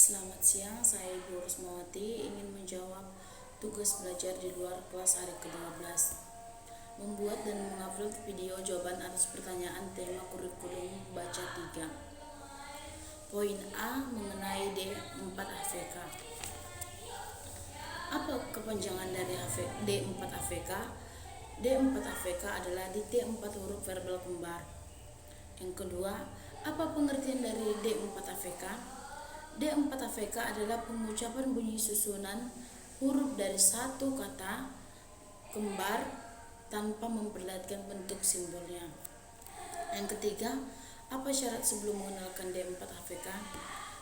Selamat siang, saya Ibu Rusmawati ingin menjawab tugas belajar di luar kelas hari ke-12. Membuat dan mengupload video jawaban atas pertanyaan tema kurikulum baca 3. Poin A mengenai D4AVK. Apa kepanjangan dari D4AVK? D4AVK adalah dikte 4 huruf verbal kembar. Yang kedua, apa pengertian dari D4AVK? D4AVK adalah pengucapan bunyi susunan huruf dari satu kata kembar tanpa memperlihatkan bentuk simbolnya. Yang ketiga, apa syarat sebelum mengenalkan D4AVK?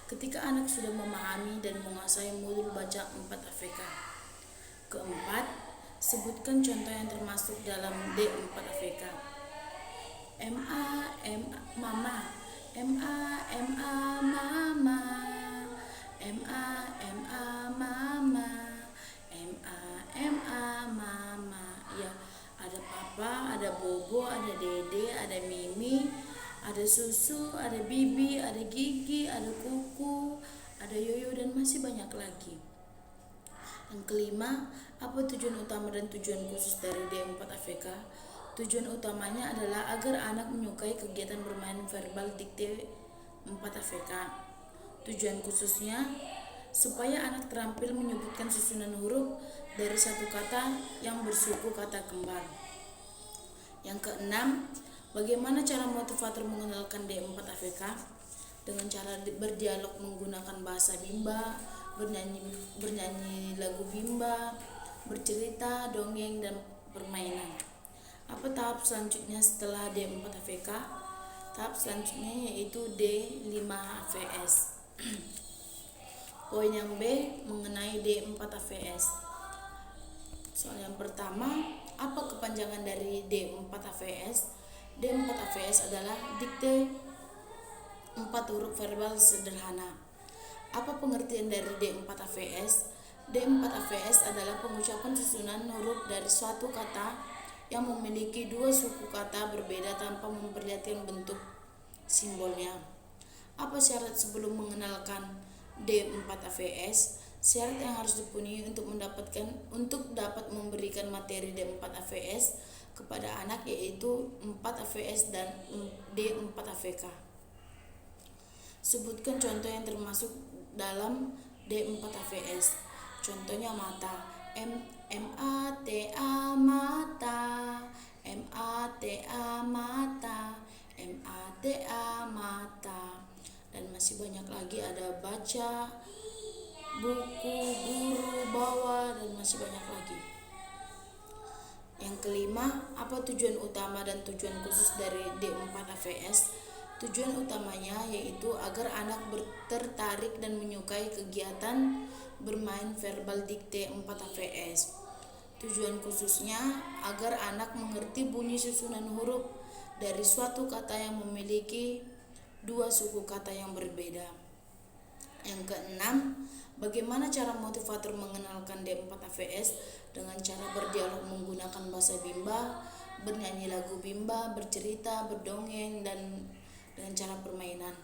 Ketika anak sudah memahami dan menguasai modul baca 4AVK. Keempat, sebutkan contoh yang termasuk dalam D4AVK. Mama, mama, mama. Ya, ada papa, ada bobo, ada dede, ada mimi, ada susu, ada bibi, ada gigi, ada kuku, ada yoyo, dan masih banyak lagi. Yang kelima, apa tujuan utama dan tujuan khusus dari D4AVK? Tujuan utamanya adalah agar anak menyukai kegiatan bermain verbal dikte 4AVK. Tujuan khususnya supaya anak terampil menyebutkan susunan huruf dari satu kata yang bersuku kata kembar. Yang keenam, bagaimana cara motivator mengenalkan D4AVK? Dengan cara berdialog menggunakan bahasa Bimba, bernyanyi lagu Bimba, bercerita, dongeng, dan permainan. Apa tahap selanjutnya setelah D4AVK? Tahap selanjutnya yaitu D5AVS. Poin yang B mengenai D4AVS. Soal yang pertama, apa kepanjangan dari D4AVS? D4AVS adalah dikte 4 huruf verbal sederhana. Apa pengertian dari D4AVS? D4AVS adalah pengucapan susunan huruf dari suatu kata yang memiliki dua suku kata berbeda tanpa memperlihatkan bentuk simbolnya. Apa syarat sebelum mengenalkan D4AVS? Syarat yang harus dipenuhi untuk dapat memberikan materi D4AVS kepada anak yaitu 4AVS dan D4AVK. Sebutkan contoh yang termasuk dalam D4AVS. Contohnya mata. M-A-T-A mata, M-A-T-A mata, M-A-T-A mata. Dan masih banyak lagi, ada baca, buku, guru, bawa, dan masih banyak lagi. Yang kelima, apa tujuan utama dan tujuan khusus dari D4AVS? Tujuan utamanya yaitu agar anak tertarik dan menyukai kegiatan bermain verbal dikte 4AVS. Tujuan khususnya agar anak mengerti bunyi susunan huruf dari suatu kata yang memiliki dua suku kata yang berbeda. Yang keenam, bagaimana cara motivator mengenalkan D4AVS? Dengan cara berdialog menggunakan bahasa Bimba, bernyanyi lagu Bimba, bercerita, berdongeng, dan dengan cara permainan.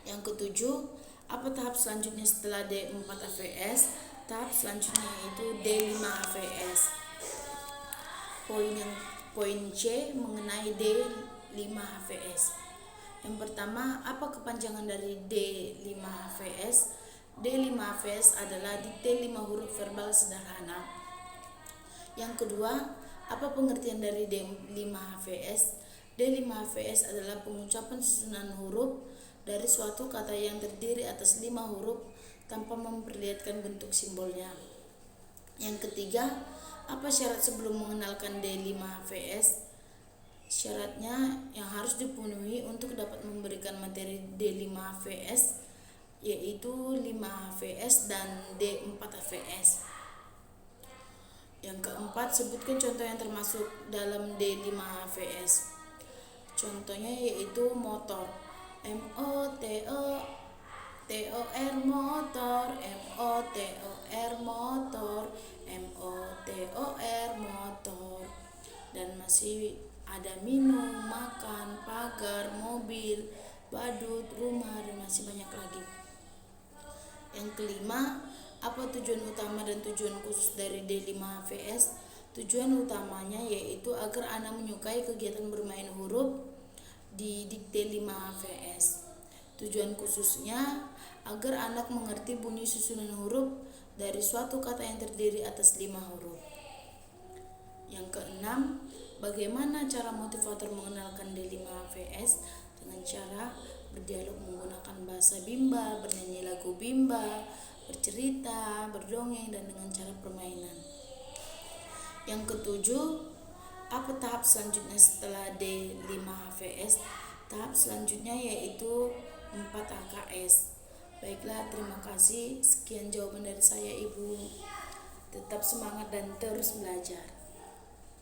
Yang ketujuh, apa tahap selanjutnya setelah D4AVS? Tahap selanjutnya yaitu D5AVS. Poin C mengenai D5AVS. Yang pertama, apa kepanjangan dari D5AVS? D5AVS adalah dikte 5 huruf verbal sederhana. Yang kedua, apa pengertian dari D5AVS? D5AVS adalah pengucapan susunan huruf dari suatu kata yang terdiri atas 5 huruf tanpa memperlihatkan bentuk simbolnya. Yang ketiga, apa syarat sebelum mengenalkan D5AVS? Syaratnya yang harus dipenuhi untuk dapat memberikan materi D5AVS yaitu 5AVS dan D4AVS. Yang keempat, sebutkan contoh yang termasuk dalam D5AVS. Contohnya yaitu motor. M-O-T-O-R motor, M-O-T-O-R motor, M-O-T-O-R motor. Dan masih ada minum, makan, pagar, mobil, badut, rumah, dan masih banyak lagi. kelima, apa tujuan utama dan tujuan khusus dari D5HVS? Tujuan utamanya yaitu agar anak menyukai kegiatan bermain huruf di dikte 5HVS. Tujuan khususnya agar anak mengerti bunyi susunan huruf dari suatu kata yang terdiri atas 5 huruf. Yang keenam, bagaimana cara motivator mengenalkan D5HVS? Dengan cara berdialog menggunakan bahasa Bimba, bernyanyi lagu Bimba, bercerita, berdongeng, dan dengan cara permainan. Yang ketujuh, apa tahap selanjutnya setelah D5HVS? Tahap selanjutnya yaitu 4 AKS. Baiklah, terima kasih. Sekian jawaban dari saya, Ibu. Tetap semangat dan terus belajar.